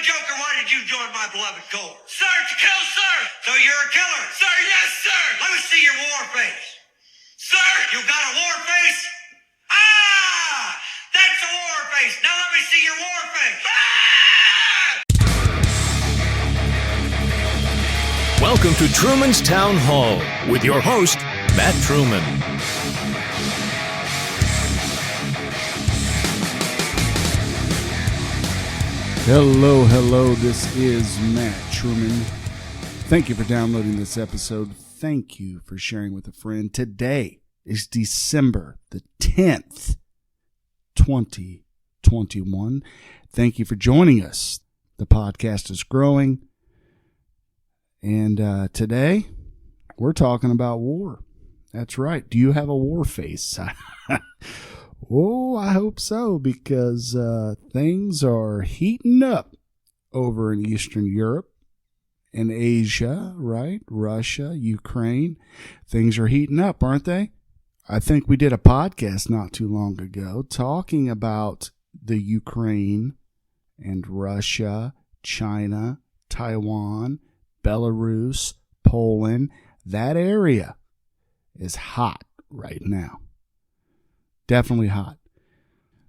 Joker, why did you join my beloved corps? Sir, to kill, sir! So you're a killer? Sir, yes, sir! Let me see your war face. Sir! You got a war face? Ah! That's a war face! Now let me see your war face! Ah! Welcome to Truman's Town Hall with your host, Matt Truman. Hello, this is Matt Truman. Thank you for downloading this episode. Thank you for sharing with a friend. Today is December the 10th, 2021. Thank you for joining us. The podcast is growing. And today, we're talking about war. That's right. Do you have a war face? Oh, I hope so, because things are heating up over in Eastern Europe and Asia, right? Russia, Ukraine. Things are heating up, aren't they? I think we did a podcast not too long ago talking about the Ukraine and Russia, China, Taiwan, Belarus, Poland. That area is hot right now. Definitely hot.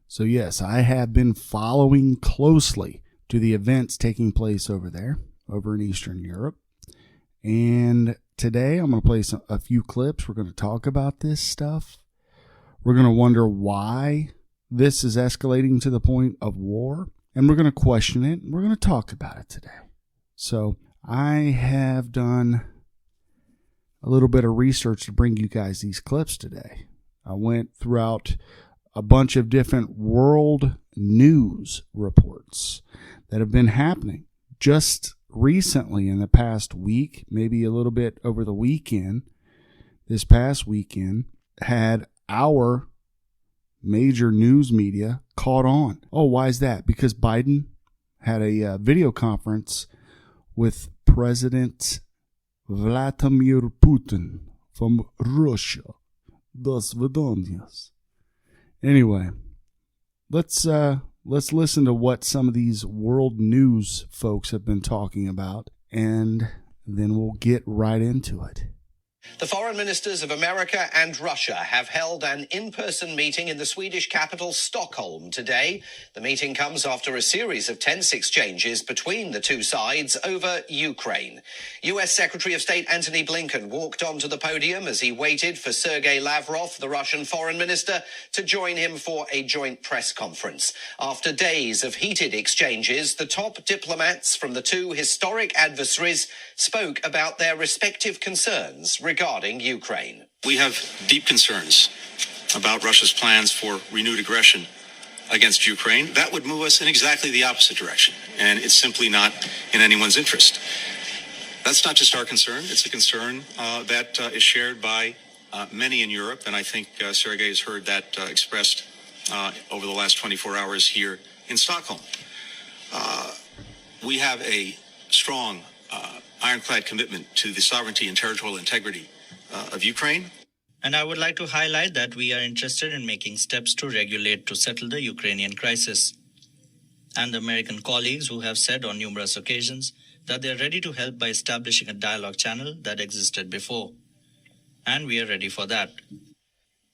So yes, I have been following closely to the events taking place over there, over in Eastern Europe. And today I'm going to play a few clips. We're going to talk about this stuff. We're going to wonder why this is escalating to the point of war. And we're going to question it. We're going to talk about it today. So I have done a little bit of research to bring you guys these clips today. I went throughout a bunch of different world news reports that have been happening just recently in the past week, maybe a little bit over the weekend. This past weekend had our major news media caught on. Oh, why is that? Because Biden had a video conference with President Vladimir Putin from Russia. Dos Vidonias. Anyway, let's listen to what some of these world news folks have been talking about, and then we'll get right into it. The foreign ministers of America and Russia have held an in-person meeting in the Swedish capital Stockholm today. The meeting comes after a series of tense exchanges between the two sides over Ukraine. U.S. Secretary of State Antony Blinken walked onto the podium as he waited for Sergei Lavrov, the Russian foreign minister, to join him for a joint press conference. After days of heated exchanges, the top diplomats from the two historic adversaries spoke about their respective concerns regarding Ukraine. We have deep concerns about Russia's plans for renewed aggression against Ukraine. That would move us in exactly the opposite direction, and it's simply not in anyone's interest. That's not just our concern. It's a concern that is shared by many in Europe, and I think Sergei has heard that expressed over the last 24 hours here in Stockholm. We have a strong ironclad commitment to the sovereignty and territorial integrity of Ukraine. And I would like to highlight that we are interested in making steps to regulate to settle the Ukrainian crisis. And the American colleagues who have said on numerous occasions that they are ready to help by establishing a dialogue channel that existed before. And we are ready for that.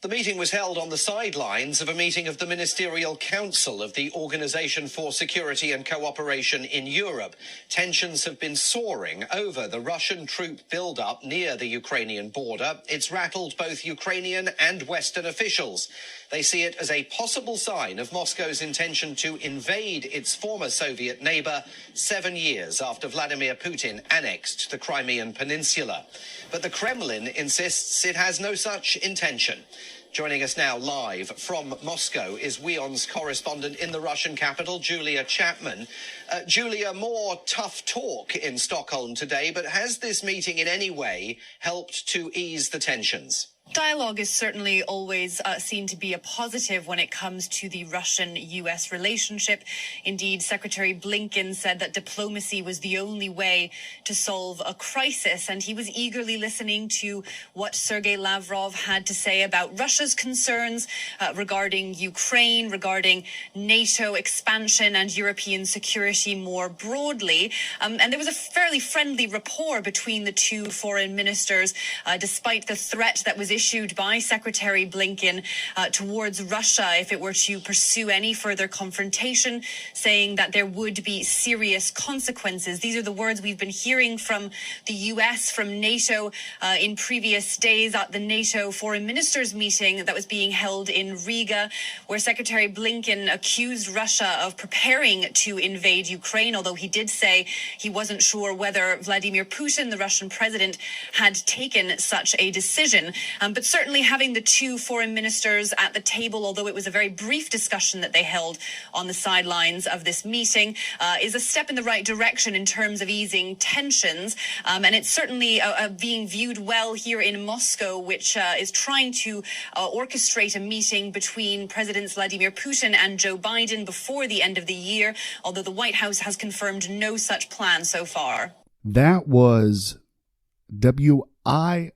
The meeting was held on the sidelines of a meeting of the Ministerial Council of the Organization for Security and Cooperation in Europe. Tensions have been soaring over the Russian troop build-up near the Ukrainian border. It's rattled both Ukrainian and Western officials. They see it as a possible sign of Moscow's intention to invade its former Soviet neighbor 7 years after Vladimir Putin annexed the Crimean Peninsula. But the Kremlin insists it has no such intention. Joining us now live from Moscow is WION's correspondent in the Russian capital, Julia Chapman. Julia, more tough talk in Stockholm today, but has this meeting in any way helped to ease the tensions? Dialogue is certainly always seen to be a positive when it comes to the Russian-US relationship. Indeed, Secretary Blinken said that diplomacy was the only way to solve a crisis, and he was eagerly listening to what Sergei Lavrov had to say about Russia's concerns regarding Ukraine, regarding NATO expansion and European security more broadly. And there was a fairly friendly rapport between the two foreign ministers, despite the threat that was issued by Secretary Blinken towards Russia if it were to pursue any further confrontation, saying that there would be serious consequences. These are the words we've been hearing from the US, from NATO in previous days at the NATO foreign ministers meeting that was being held in Riga, where Secretary Blinken accused Russia of preparing to invade Ukraine, although he did say he wasn't sure whether Vladimir Putin, the Russian president, had taken such a decision. But certainly having the two foreign ministers at the table, although it was a very brief discussion that they held on the sidelines of this meeting, is a step in the right direction in terms of easing tensions. And it's certainly being viewed well here in Moscow, which is trying to orchestrate a meeting between Presidents Vladimir Putin and Joe Biden before the end of the year, although the White House has confirmed no such plan so far. That was WION.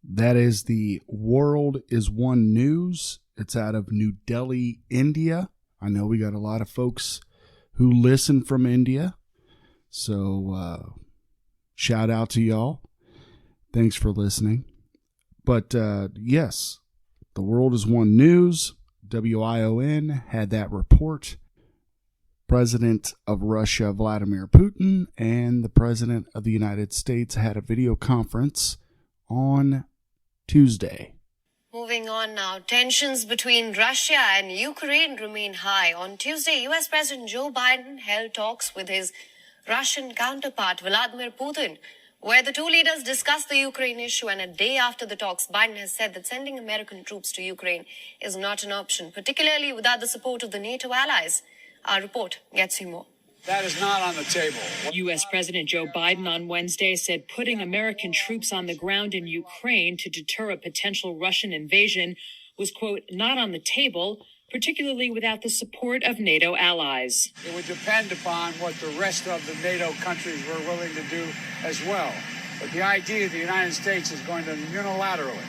That is the World is One News. It's out of New Delhi, India. I know we got a lot of folks who listen from India. So shout out to y'all. Thanks for listening. But yes, the World is One News, WION, had that report. President of Russia, Vladimir Putin, and the President of the United States had a video conference on Tuesday. Moving on now, tensions between Russia and Ukraine remain high. On Tuesday, U.S. President Joe Biden held talks with his Russian counterpart, Vladimir Putin, where the two leaders discussed the Ukraine issue. And a day after the talks, Biden has said that sending American troops to Ukraine is not an option, particularly without the support of the NATO allies. Our report gets you more. That is not on the table. U.S. President Joe Biden on Wednesday said putting American troops on the ground in Ukraine to deter a potential Russian invasion was, quote, not on the table, particularly without the support of NATO allies. It would depend upon what the rest of the NATO countries were willing to do as well. But the idea the United States is going to unilaterally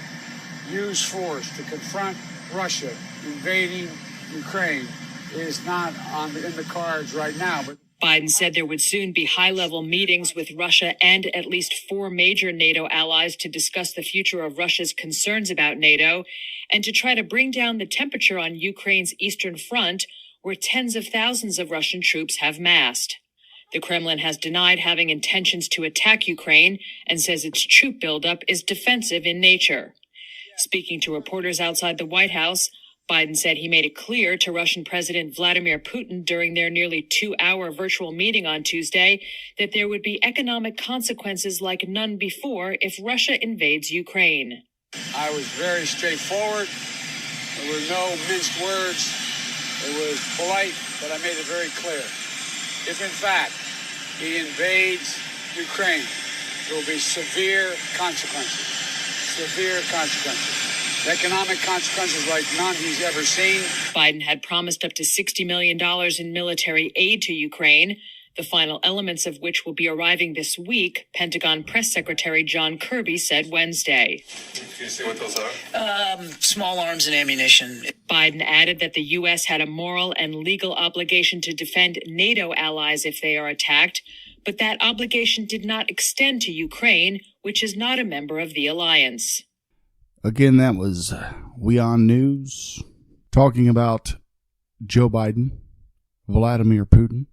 use force to confront Russia invading Ukraine is not in the cards right now. But Biden said there would soon be high-level meetings with Russia and at least 4 major NATO allies to discuss the future of Russia's concerns about NATO and to try to bring down the temperature on Ukraine's eastern front, where tens of thousands of Russian troops have massed. The Kremlin has denied having intentions to attack Ukraine and says its troop buildup is defensive in nature. Speaking to reporters outside the White House, Biden said he made it clear to Russian President Vladimir Putin during their nearly 2-hour virtual meeting on Tuesday that there would be economic consequences like none before if Russia invades Ukraine. I was very straightforward. There were no minced words. It was polite, but I made it very clear. If, in fact, he invades Ukraine, there will be severe consequences. Severe consequences. Economic consequences like none he's ever seen. Biden had promised up to $60 million in military aid to Ukraine, the final elements of which will be arriving this week, Pentagon Press Secretary John Kirby said Wednesday. Can you say what those are? Small arms and ammunition. Biden added that the U.S. had a moral and legal obligation to defend NATO allies if they are attacked, but that obligation did not extend to Ukraine, which is not a member of the alliance. Again, that was WION News talking about Joe Biden, Vladimir Putin,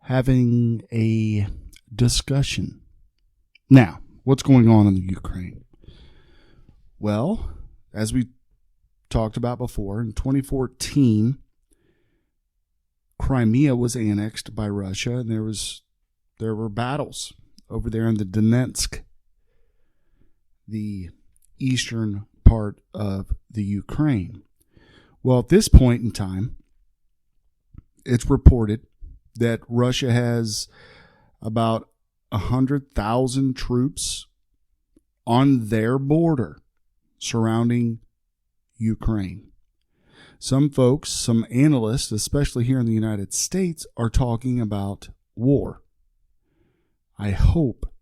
having a discussion. Now, what's going on in the Ukraine? Well, as we talked about before, in 2014, Crimea was annexed by Russia, and there were battles over there in the Donetsk, the eastern part of the Ukraine. Well, at this point in time, it's reported that Russia has about 100,000 troops on their border surrounding Ukraine. Some folks, some analysts, especially here in the United States, are talking about war. I hope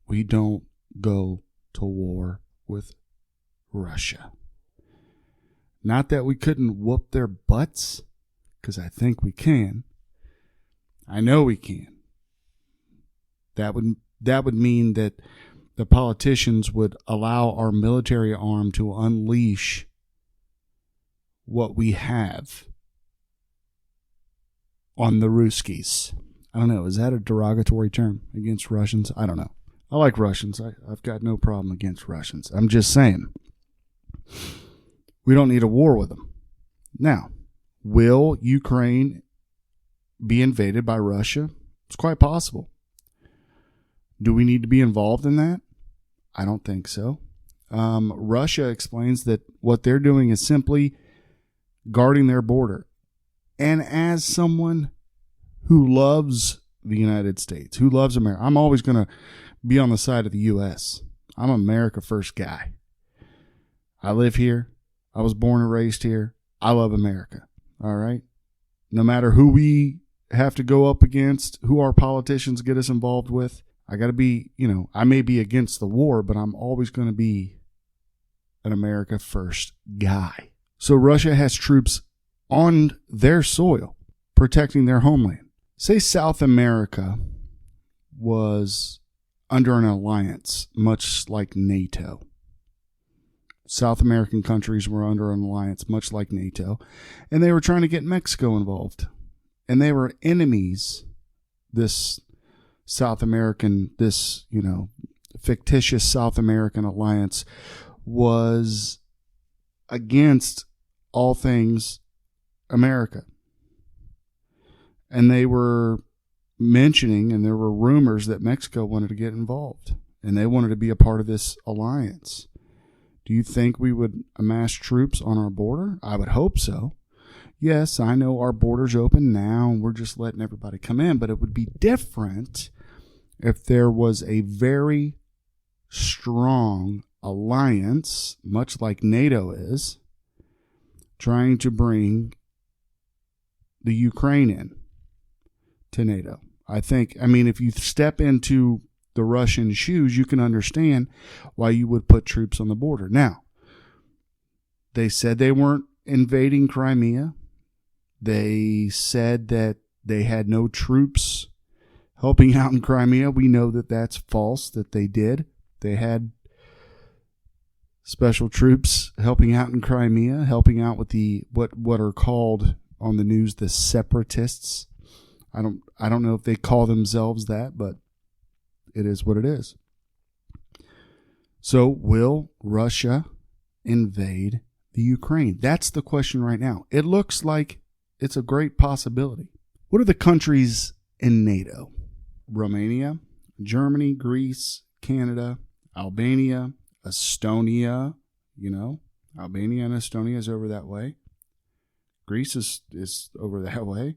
we don't go to war with Russia. Not that we couldn't whoop their butts, because I think we can. I know we can. That would mean that the politicians would allow our military arm to unleash what we have on the Ruskies. I don't know. Is that a derogatory term against Russians? I don't know. I like Russians. I've got no problem against Russians. I'm just saying, we don't need a war with them. Now, will Ukraine be invaded by Russia? It's quite possible. Do we need to be involved in that? I don't think so. Russia explains that what they're doing is simply guarding their border. And as someone who loves the United States, who loves America, I'm always going to be on the side of the U.S. I'm an America first guy. I live here. I was born and raised here. I love America. All right? No matter who we have to go up against, who our politicians get us involved with, I got to be, I may be against the war, but I'm always going to be an America first guy. So Russia has troops on their soil protecting their homeland. Say South America was under an alliance, much like NATO. South American countries were under an alliance, much like NATO, and they were trying to get Mexico involved. And they were enemies, this fictitious South American alliance was against all things America. And they were mentioning, and there were rumors that Mexico wanted to get involved, and they wanted to be a part of this alliance. Do you think we would amass troops on our border? I would hope so. Yes, I know our border's open now, and we're just letting everybody come in, but it would be different if there was a very strong alliance, much like NATO is, trying to bring the Ukraine in to NATO. If you step into the Russian shoes, you can understand why you would put troops on the border. Now, they said they weren't invading Crimea. They said that they had no troops helping out in Crimea. We know that that's false, that they did. They had special troops helping out in Crimea, helping out with the what are called on the news the separatists. I don't know if they call themselves that, but it is what it is. So will Russia invade the Ukraine? That's the question right now. It looks like it's a great possibility. What are the countries in NATO? Romania, Germany, Greece, Canada, Albania, Estonia. Albania and Estonia is over that way. Greece is over that way.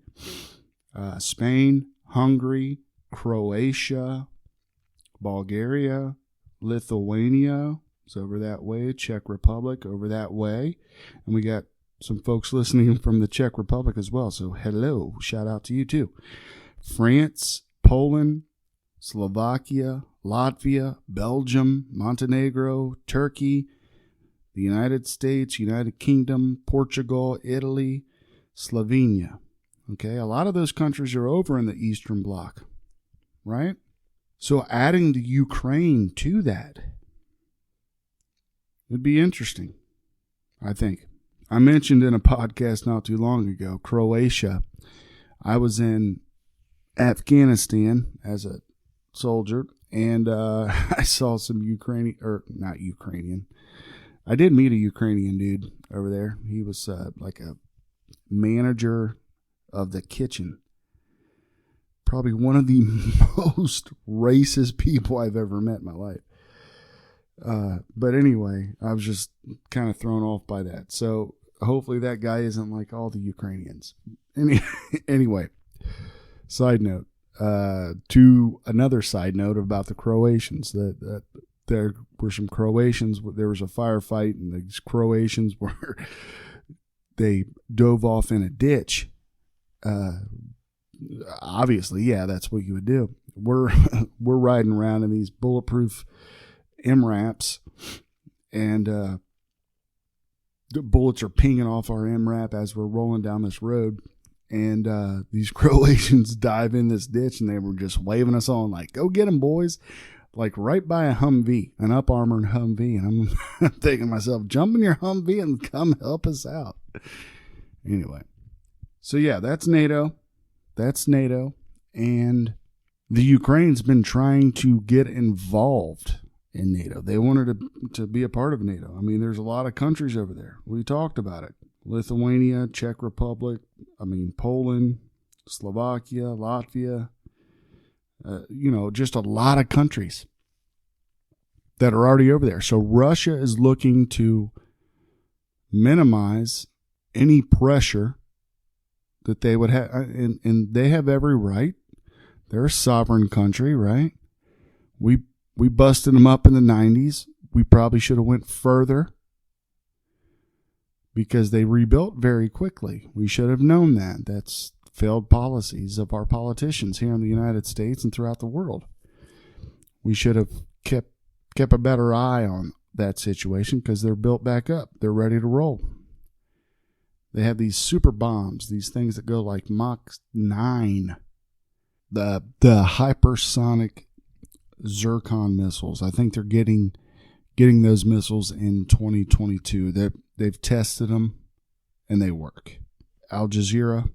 Spain, Hungary, Croatia, Bulgaria, Lithuania is over that way. Czech Republic over that way. And we got some folks listening from the Czech Republic as well. So hello, shout out to you too. France, Poland, Slovakia, Latvia, Belgium, Montenegro, Turkey, the United States, United Kingdom, Portugal, Italy, Slovenia. Okay, a lot of those countries are over in the Eastern Bloc, right? So adding the Ukraine to that would be interesting, I think. I mentioned in a podcast not too long ago, Croatia. I was in Afghanistan as a soldier, and I saw some not Ukrainian. I did meet a Ukrainian dude over there. He was like a manager of the kitchen. Probably one of the most racist people I've ever met in my life. But anyway, I was just kind of thrown off by that. So hopefully that guy isn't like all the Ukrainians. Anyway, side note. To another side note about the Croatians. That there were some Croatians. There was a firefight, and these Croatians were they dove off in a ditch. Obviously, yeah, that's what you would do. We're riding around in these bulletproof MRAPs, and the bullets are pinging off our MRAP as we're rolling down this road. And these Croatians dive in this ditch, and they were just waving us on like, "Go get them, boys!" Like right by a Humvee, an up-armored Humvee. And I'm thinking to myself, jump in your Humvee and come help us out. Anyway, so yeah, that's NATO. That's NATO. And the Ukraine's been trying to get involved in NATO. They wanted to be a part of NATO. I mean, there's a lot of countries over there. We talked about it. Lithuania, Czech Republic, Poland, Slovakia, Latvia, just a lot of countries that are already over there. So Russia is looking to minimize any pressure that they would have, and they have every right. They're a sovereign country, right? We busted them up in the 90s. We probably should have went further, because they rebuilt very quickly. We should have known that. That's failed policies of our politicians here in the United States and throughout the world. We should have kept a better eye on that situation, because they're built back up. They're ready to roll. They have these super bombs, these things that go like Mach 9. The hypersonic Zircon missiles. I think they're getting those missiles in 2022. They've tested them, and they work. Al Jazeera.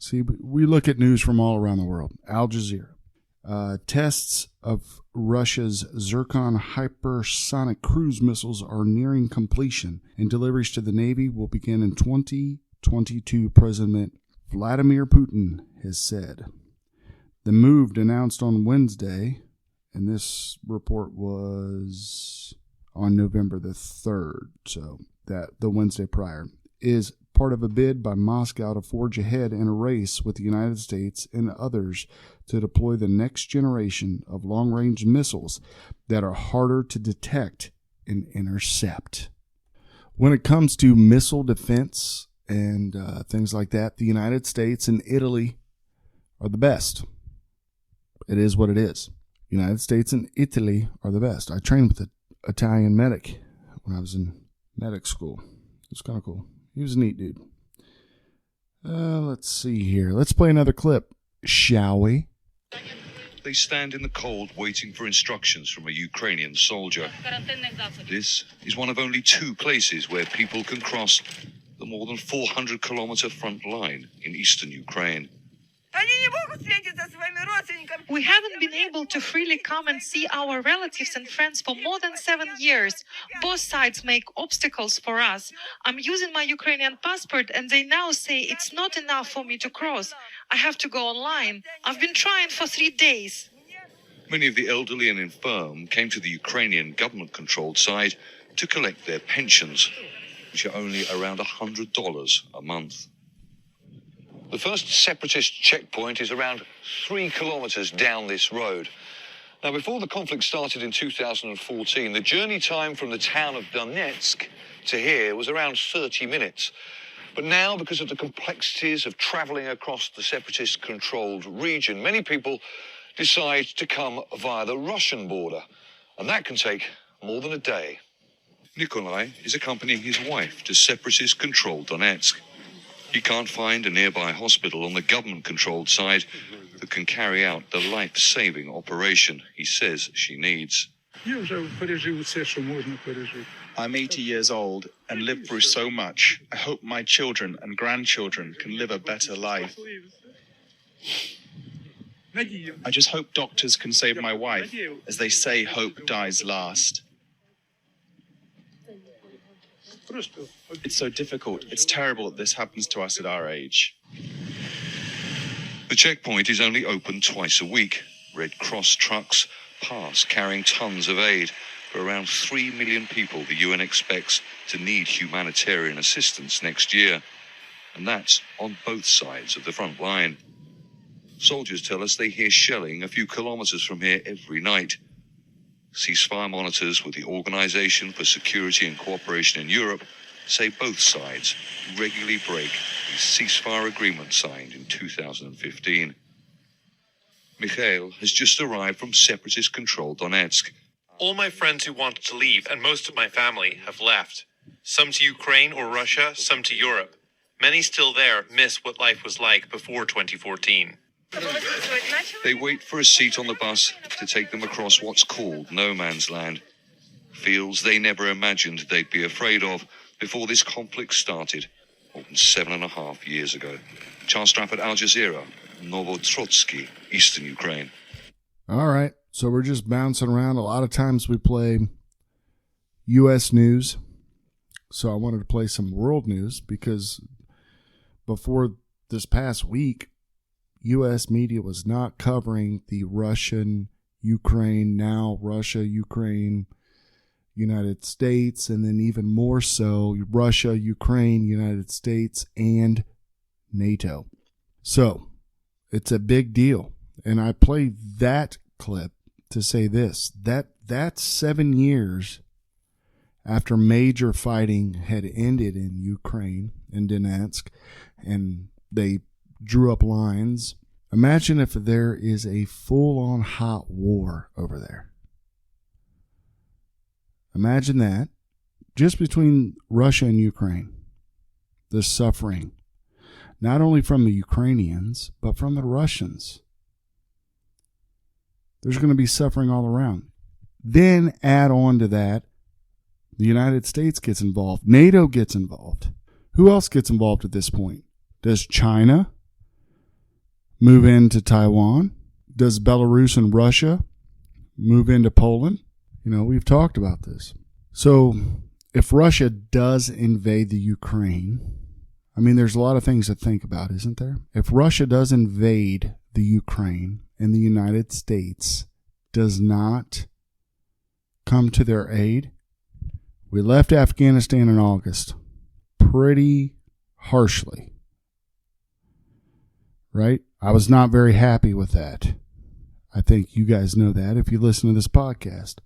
See, we look at news from all around the world. Al Jazeera. Tests of Russia's Zircon hypersonic cruise missiles are nearing completion, and deliveries to the Navy will begin in 2022, President Vladimir Putin has said. The move, announced on Wednesday, and this report was on November the 3rd, so the Wednesday prior, is part of a bid by Moscow to forge ahead in a race with the United States and others to deploy the next generation of long-range missiles that are harder to detect and intercept. When it comes to missile defense and things like that, the United States and Italy are the best. It is what it is. United States and Italy are the best. I trained with an Italian medic when I was in medic school. It was kind of cool. He was a neat dude. Let's see here. Let's play another clip, shall we? They stand in the cold waiting for instructions from a Ukrainian soldier. This is one of only 2 places where people can cross the more than 400-kilometer front line in eastern Ukraine. We haven't been able to freely come and see our relatives and friends for more than 7 years. Both sides make obstacles for us. I'm using my Ukrainian passport, and they now say it's not enough for me to cross. I have to go online. I've been trying for 3 days. Many of the elderly and infirm came to the Ukrainian government-controlled side to collect their pensions, which are only around $100 a month. The first separatist checkpoint is around 3 kilometers down this road. Now, before the conflict started in 2014, the journey time from the town of Donetsk to here was around 30 minutes. But now, because of the complexities of traveling across the separatist-controlled region, many people decide to come via the Russian border, and that can take more than a day. Nikolai is accompanying his wife to separatist-controlled Donetsk. He can't find a nearby hospital on the government-controlled side that can carry out the life-saving operation he says she needs. I'm 80 years old and lived through so much. I hope my children and grandchildren can live a better life. I just hope doctors can save my wife. As they say, hope dies last. It's so difficult. It's terrible that this happens to us at our age. The checkpoint is only open twice a week. Red Cross trucks pass carrying tons of aid for around 3 million people the UN expects to need humanitarian assistance next year. And that's on both sides of the front line. Soldiers tell us they hear shelling a few kilometers from here every night. Ceasefire monitors with the Organization for Security and Cooperation in Europe say both sides regularly break the ceasefire agreement signed in 2015. Mikhail has just arrived from separatist-controlled Donetsk. All my friends who wanted to leave, and most of my family, have left. Some to Ukraine or Russia, some to Europe. Many still there miss what life was like before 2014. They wait for a seat on the bus to take them across what's called no man's land. Fields they never imagined they'd be afraid of before this conflict started more than 7.5 years ago. Charles Strafford, Al Jazeera, Novotrotsky, Eastern Ukraine. All right, so we're just bouncing around. A lot of times we play U.S. news, so I wanted to play some world news because before this past week, U.S. media was not covering the Russian-Ukraine, now Russia-Ukraine, United States, and then even more so Russia, Ukraine, United States, and NATO. So it's a big deal. And I played that clip to say this, that's 7 years after major fighting had ended in Ukraine, in Donetsk, and they drew up lines. Imagine if there is a full-on hot war over there. Imagine that, just between Russia and Ukraine, the suffering, not only from the Ukrainians, but from the Russians. There's going to be suffering all around. Then add on to that, the United States gets involved. NATO gets involved. Who else gets involved at this point? Does China move into Taiwan? Does Belarus and Russia move into Poland? You know, we've talked about this. So if Russia does invade the Ukraine, I mean, there's a lot of things to think about, isn't there? If Russia does invade the Ukraine and the United States does not come to their aid, we left Afghanistan in August pretty harshly, right? I was not very happy with that. I think you guys know that if you listen to this podcast.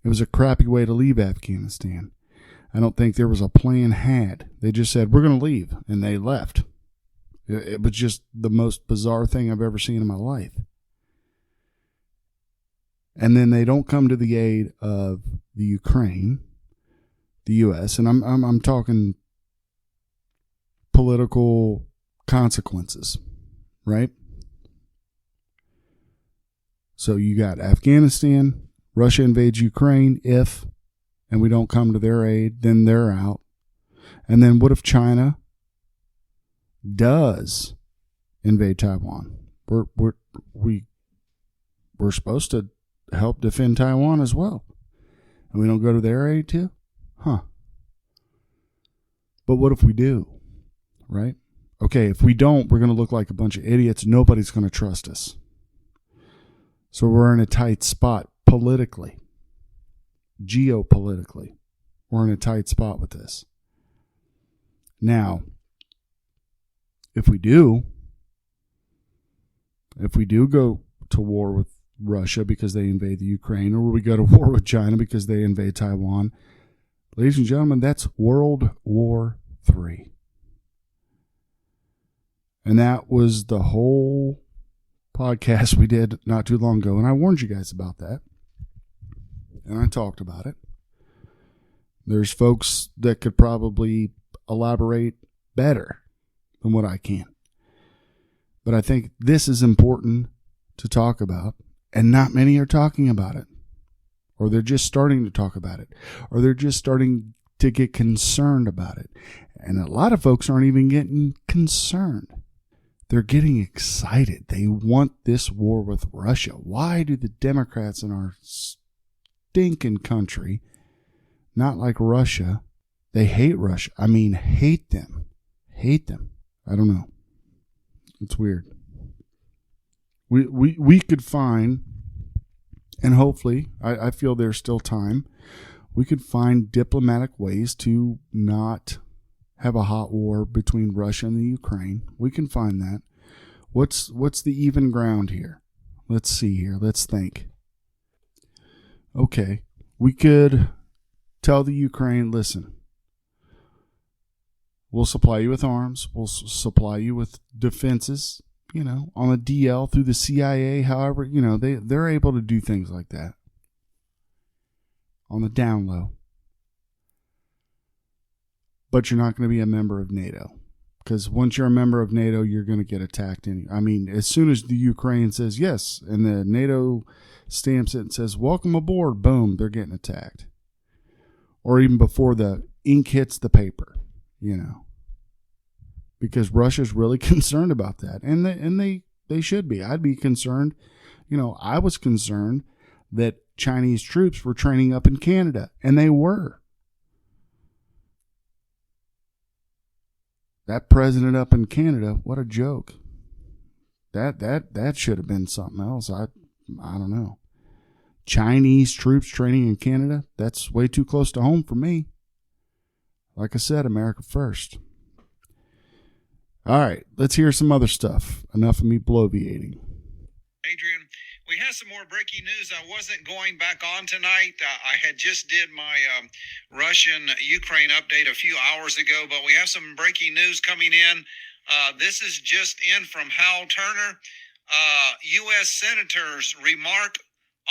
It was a crappy way to leave Afghanistan. I don't think there was a plan had. They just said, we're going to leave, and they left. It was just the most bizarre thing I've ever seen in my life. And then they don't come to the aid of the Ukraine, the U.S., and I'm talking political consequences, right? So you got Afghanistan, Russia invades Ukraine, and we don't come to their aid, then they're out. And then what if China does invade Taiwan? We're supposed to help defend Taiwan as well. And we don't go to their aid too? Huh. But what if we do? Right? Okay, if we don't, we're going to look like a bunch of idiots. Nobody's going to trust us. So we're in a tight spot politically, geopolitically. We're in a tight spot with this. Now, if we do go to war with Russia because they invade the Ukraine, or we go to war with China because they invade Taiwan, ladies and gentlemen, that's World War III. And that was the whole podcast we did not too long ago. And I warned you guys about that. And I talked about it. There's folks that could probably elaborate better than what I can. But I think this is important to talk about. And not many are talking about it. Or they're just starting to talk about it. Or they're just starting to get concerned about it. And a lot of folks aren't even getting concerned. They're getting excited. They want this war with Russia. Why do the Democrats in our stinking country not like Russia? They hate Russia. I mean, hate them. Hate them. I don't know. It's weird. We could find, and hopefully, I feel there's still time, we could find diplomatic ways to not have a hot war between Russia and the Ukraine. We can find that. What's the even ground here? Let's see here. Let's think. okay, we could tell the Ukraine, listen, we'll supply you with arms, we'll supply you with defenses, on the DL through the CIA, however, they're able to do things like that on the down low. But you're not going to be a member of NATO. Because once you're a member of NATO, you're going to get attacked. As soon as the Ukraine says yes, and the NATO stamps it and says, welcome aboard, boom, they're getting attacked. Or even before the ink hits the paper, Because Russia's really concerned about that. And they should be. I'd be concerned. I was concerned that Chinese troops were training up in Canada, and they were. That president up in Canada, what a joke. That should have been something else. I don't know. Chinese troops training in Canada, that's way too close to home for me. Like I said, America first. All right, let's hear some other stuff. Enough of me bloviating. Adrian, we have some more breaking news. I wasn't going back on tonight. I had just did my Russian-Ukraine update a few hours ago, but we have some breaking news coming in. This is just in from Hal Turner. U.S. senators remark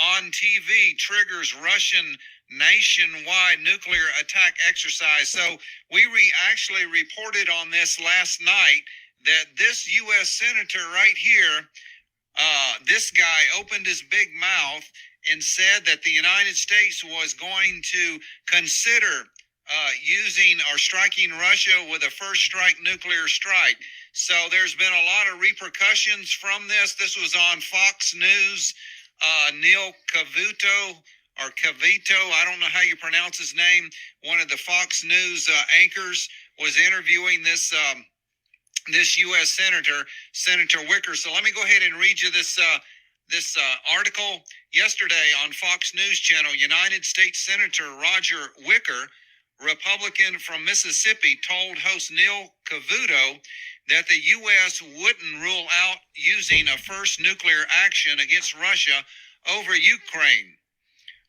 on TV triggers Russian nationwide nuclear attack exercise. So we actually reported on this last night that this U.S. senator right here, this guy opened his big mouth and said that the United States was going to consider using or striking Russia with a first strike nuclear strike. So there's been a lot of repercussions from this. This was on Fox News. Neil Cavuto, I don't know how you pronounce his name, one of the Fox News anchors, was interviewing this U.S. senator, Senator Wicker. So let me go ahead and read you this article. Yesterday on Fox News Channel, United States Senator Roger Wicker, Republican from Mississippi, told host Neil Cavuto that the U.S. wouldn't rule out using a first nuclear action against Russia over Ukraine.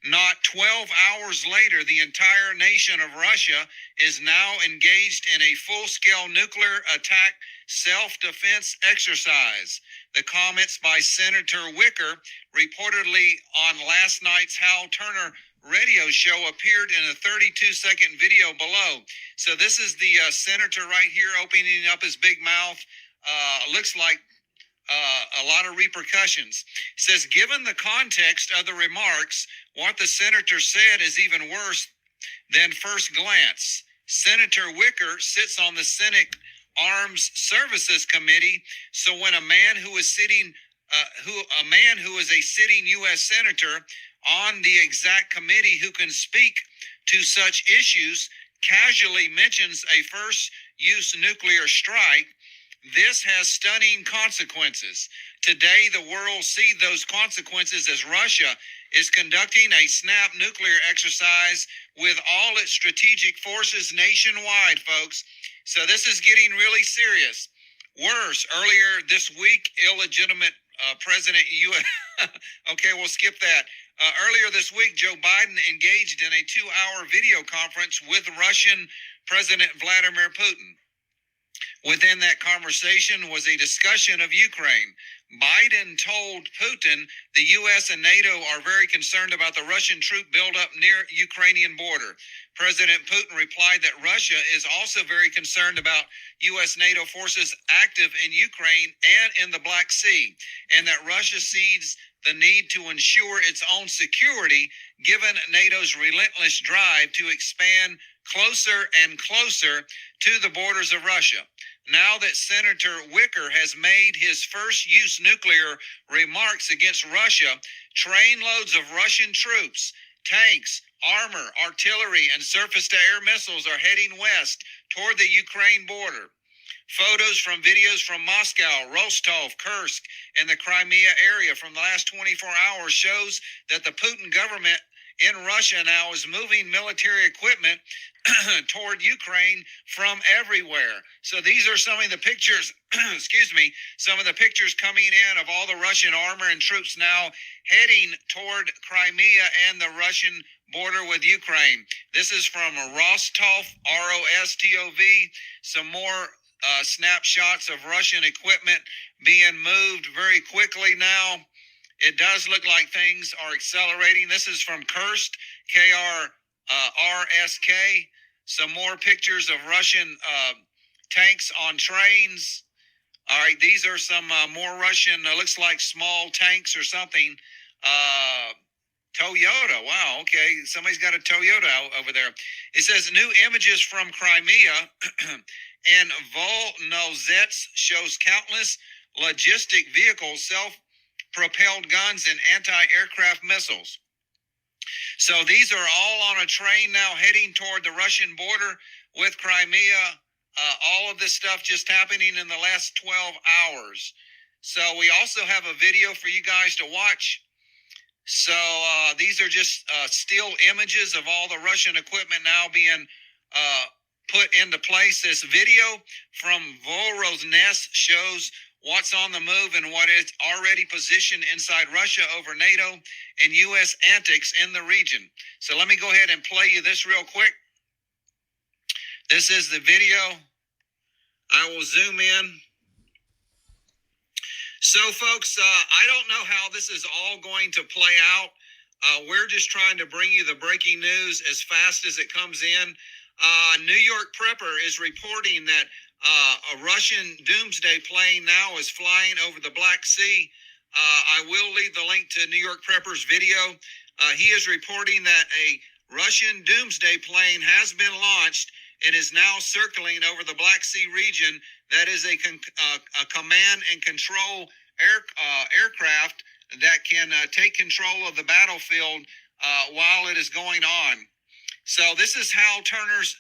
Not 12 hours later, the entire nation of Russia is now engaged in a full-scale nuclear attack self-defense exercise. The comments by Senator Wicker, reportedly on last night's Hal Turner radio show, appeared in a 32-second video below. So this is the senator right here opening up his big mouth. Looks like a lot of repercussions. It says, given the context of the remarks, what the senator said is even worse than first glance. Senator Wicker sits on the Senate Arms Services Committee, so when a man who is a sitting U.S. senator on the exact committee who can speak to such issues casually mentions a first-use nuclear strike, this has stunning consequences. Today, the world sees those consequences as Russia is conducting a snap nuclear exercise with all its strategic forces nationwide, folks. So this is getting really serious. Worse, earlier this week, illegitimate president U.S. Okay, we'll skip that. Earlier this week, Joe Biden engaged in a 2-hour video conference with Russian President Vladimir Putin. Within that conversation was a discussion of Ukraine. Biden told Putin the U.S. and NATO are very concerned about the Russian troop buildup near Ukrainian border. President Putin replied that Russia is also very concerned about U.S. NATO forces active in Ukraine and in the Black Sea, and that Russia sees the need to ensure its own security given NATO's relentless drive to expand closer and closer to the borders of Russia. Now that Senator Wicker has made his first-use nuclear remarks against Russia, trainloads of Russian troops, tanks, armor, artillery, and surface-to-air missiles are heading west toward the Ukraine border. Photos from videos from Moscow, Rostov, Kursk, and the Crimea area from the last 24 hours shows that the Putin government in Russia now is moving military equipment toward Ukraine from everywhere. So these are some of the pictures, some of the pictures coming in of all the Russian armor and troops now heading toward Crimea and the Russian border with Ukraine. This is from Rostov, R-O-S-T-O-V. Some more snapshots of Russian equipment being moved very quickly now. It does look like things are accelerating. This is from Kursk, K-R-S-K. Some more pictures of Russian tanks on trains. All right, these are some more Russian, looks like small tanks or something. Toyota, wow, okay. Somebody's got a Toyota over there. It says new images from Crimea and Volnovets shows countless logistic vehicles, self-propelled guns, and anti-aircraft missiles. So these are all on a train now heading toward the Russian border with Crimea. All of this stuff just happening in the last 12 hours. So we also have a video for you guys to watch. So these are just still images of all the Russian equipment now being put into place. This video from Voronezh shows what's on the move and what is already positioned inside Russia over NATO and U.S. antics in the region. So let me go ahead and play you this real quick. This is the video. I will zoom in. So, folks, I don't know how this is all going to play out. We're just trying to bring you the breaking news as fast as it comes in. New York Prepper is reporting that a Russian doomsday plane now is flying over the Black Sea. I will leave the link to New York Prepper's video. He is reporting that a Russian doomsday plane has been launched and is now circling over the Black Sea region. That is a command and control aircraft that can take control of the battlefield while it is going on. So this is Hal Turner's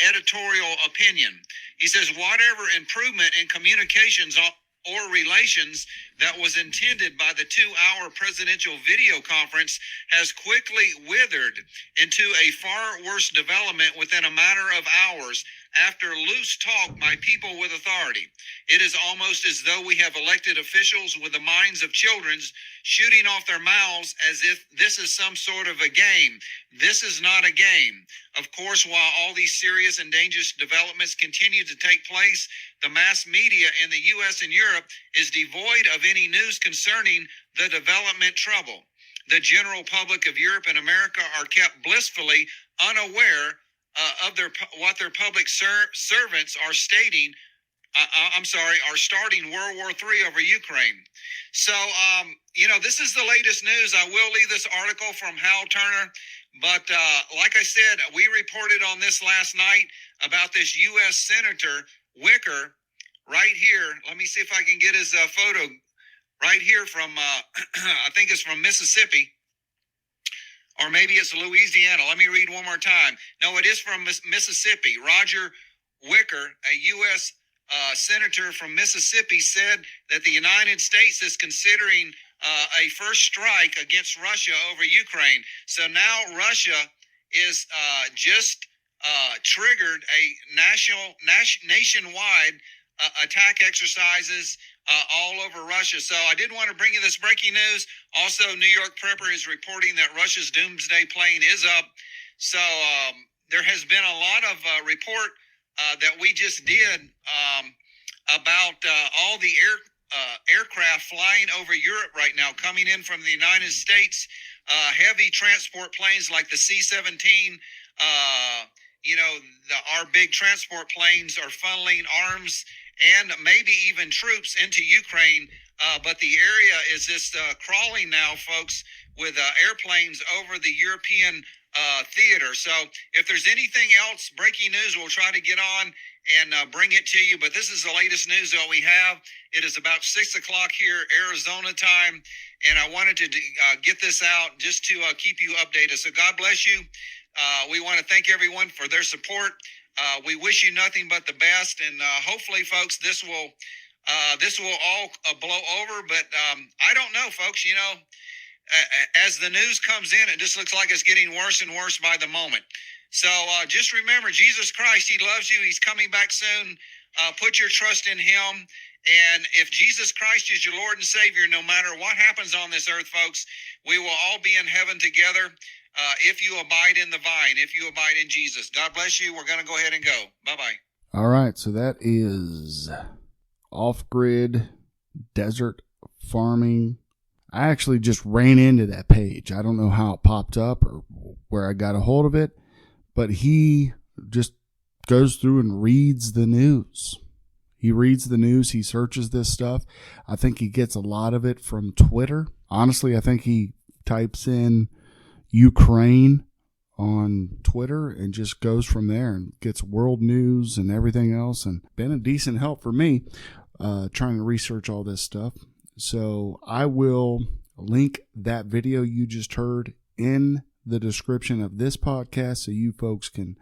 editorial opinion. He says, whatever improvement in communications or relations that was intended by the 2-hour presidential video conference has quickly withered into a far worse development within a matter of hours after loose talk by people with authority. It is almost as though we have elected officials with the minds of children shooting off their mouths as if this is some sort of a game. This is not a game. Of course, while all these serious and dangerous developments continue to take place, the mass media in the U.S. and Europe is devoid of any news concerning the development trouble. The general public of Europe and America are kept blissfully unaware of what their public servants are stating. Are starting World War III over Ukraine. So, this is the latest news. I will leave this article from Hal Turner. But like I said, we reported on this last night about this U.S. Senator Wicker right here. Let me see if I can get his photo right here from, I think it's from Mississippi. Or maybe it's Louisiana. Let me read one more time. No, it is from Mississippi. Roger Wicker, a U.S. Senator from Mississippi, said that the United States is considering a first strike against Russia over Ukraine. So now Russia is just triggered a nationwide attack exercises all over Russia. So I did want to bring you this breaking news. Also, New York Prepper is reporting that Russia's doomsday plane is up. So there has been a lot of report that we just did about all the aircraft flying over Europe right now, coming in from the United States, heavy transport planes like the C-17. Our big transport planes are funneling arms and maybe even troops into Ukraine. But the area is just crawling now, folks, with airplanes over the European theater. So if there's anything else, breaking news, we'll try to get on and bring it to you. But this is the latest news that we have. It is about 6 o'clock here, Arizona time. And I wanted to get this out just to keep you updated. So God bless you. We want to thank everyone for their support. We wish you nothing but the best. And hopefully, folks, this will all blow over. But I don't know, folks. as the news comes in, it just looks like it's getting worse and worse by the moment. So just remember, Jesus Christ, he loves you. He's coming back soon. Put your trust in him. And if Jesus Christ is your Lord and Savior, no matter what happens on this earth, folks, we will all be in heaven together if you abide in the vine, if you abide in Jesus. God bless you. We're going to go ahead and go. Bye-bye. All right, so that is off-grid desert farming. I actually just ran into that page. I don't know how it popped up or where I got a hold of it, but he just goes through and reads the news. He reads the news. He searches this stuff. I think he gets a lot of it from Twitter. Honestly, I think he types in Ukraine on Twitter and just goes from there and gets world news and everything else, and been a decent help for me trying to research all this stuff. So I will link that video you just heard in the description of this podcast so you folks can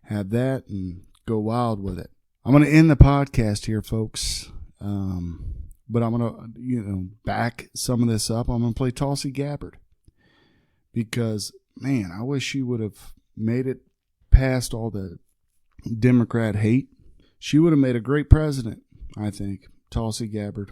have that and go wild with it. I'm going to end the podcast here, folks. But I'm going to, back some of this up. I'm going to play Tulsi Gabbard because, man, I wish she would have made it past all the Democrat hate. She would have made a great president, I think, Tulsi Gabbard.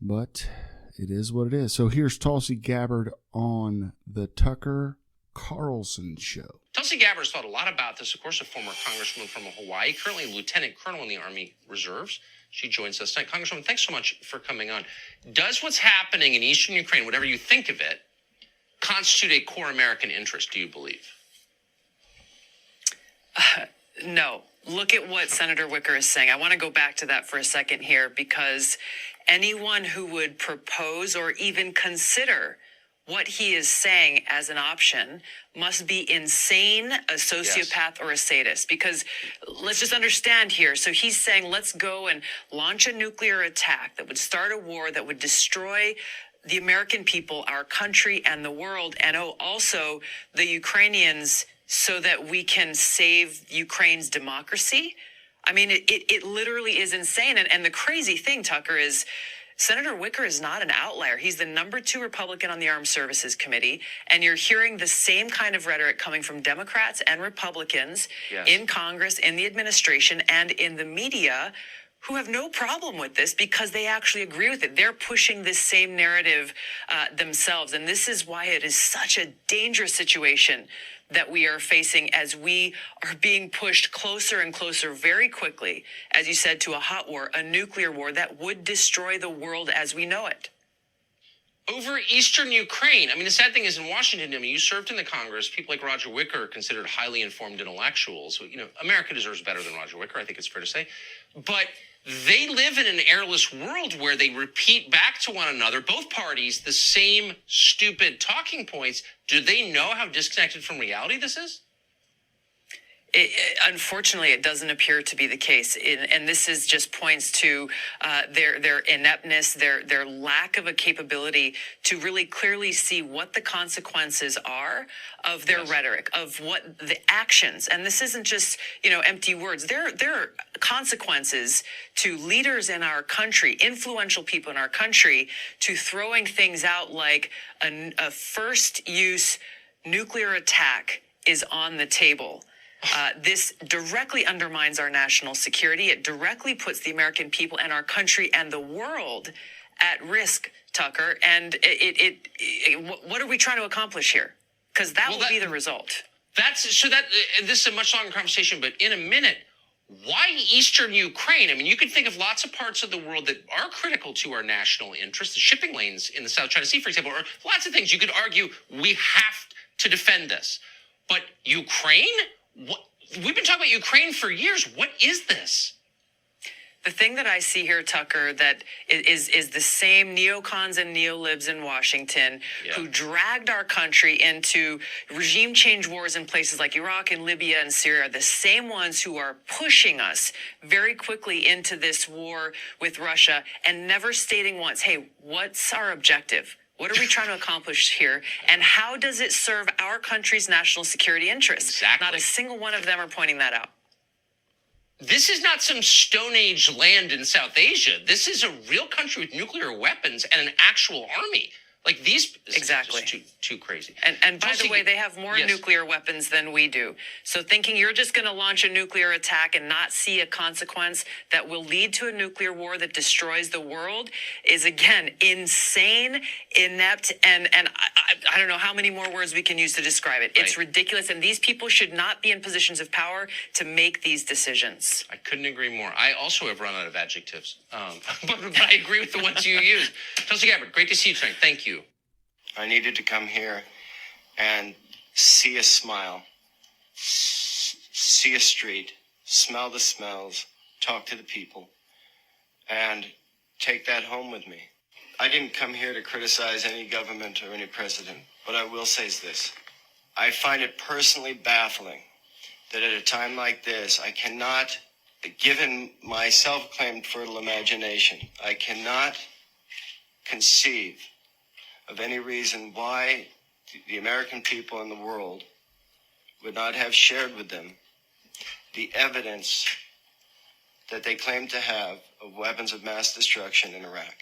But it is what it is. So here's Tulsi Gabbard on the Tucker Carlson Show. Tulsi Gabbard has thought a lot about this. Of course, a former congresswoman from Hawaii, currently a lieutenant colonel in the Army Reserves. She joins us tonight. Congresswoman, thanks so much for coming on. Does what's happening in eastern Ukraine, whatever you think of it, constitute a core American interest, do you believe? No. Look at what Senator Wicker is saying. I want to go back to that for a second here, because anyone who would propose or even consider what he is saying as an option must be insane, a sociopath, or a sadist. Because let's just understand here. So he's saying, let's go and launch a nuclear attack that would start a war that would destroy the American people, our country, and the world, and also the Ukrainians, so that we can save Ukraine's democracy. I mean, it literally is insane. And the crazy thing, Tucker, is Senator Wicker is not an outlier. He's the number 2 Republican on the Armed Services Committee, and you're hearing the same kind of rhetoric coming from Democrats and Republicans in Congress, in the administration, and in the media, who have no problem with this because they actually agree with it. They're pushing this same narrative themselves, and this is why it is such a dangerous situation that we are facing as we are being pushed closer and closer very quickly, as you said, to a hot war, a nuclear war that would destroy the world as we know it. Over eastern Ukraine, I mean, the sad thing is in Washington, I mean, you served in the Congress. People like Roger Wicker are considered highly informed intellectuals. America deserves better than Roger Wicker, I think it's fair to say. But they live in an airless world where they repeat back to one another, both parties, the same stupid talking points. Do they know how disconnected from reality this is? Unfortunately, it doesn't appear to be the case, and this is just points to their ineptness, their lack of a capability to really clearly see what the consequences are of their rhetoric, of what the actions. And this isn't just empty words. There are consequences to leaders in our country, influential people in our country, to throwing things out like a first-use nuclear attack is on the table. This directly undermines our national security. It directly puts the American people and our country and the world at risk, Tucker. And what are we trying to accomplish here? Because that will be the result. This is a much longer conversation, but in a minute, why eastern Ukraine? I mean, you could think of lots of parts of the world that are critical to our national interests, the shipping lanes in the South China Sea, for example, or lots of things. You could argue we have to defend this. But Ukraine? What? We've been talking about Ukraine for years. What is this? The thing that I see here, Tucker, that is the same neocons and neolibs in Washington who dragged our country into regime change wars in places like Iraq and Libya and Syria, the same ones who are pushing us very quickly into this war with Russia and never stating once, hey, what's our objective? What are we trying to accomplish here? And how does it serve our country's national security interests? Exactly. Not a single one of them are pointing that out. This is not some Stone Age land in South Asia. This is a real country with nuclear weapons and an actual army. Like these, Exactly. just too crazy. And by Tulsi, the way, they have more yes. nuclear weapons than we do. So thinking you're just going to launch a nuclear attack and not see a consequence that will lead to a nuclear war that destroys the world is, again, insane, inept, and I don't know how many more words we can use to describe it. It's ridiculous, and these people should not be in positions of power to make these decisions. I couldn't agree more. I also have run out of adjectives, but I agree with the ones you used. Tulsi Gabbard, great to see you tonight. Thank you. I needed to come here and see a smile, see a street, smell the smells, talk to the people, and take that home with me. I didn't come here to criticize any government or any president. What I will say is this. I find it personally baffling that at a time like this, I cannot, given my self-claimed fertile imagination, I cannot conceive of any reason why the American people in the world would not have shared with them the evidence that they claim to have of weapons of mass destruction in Iraq.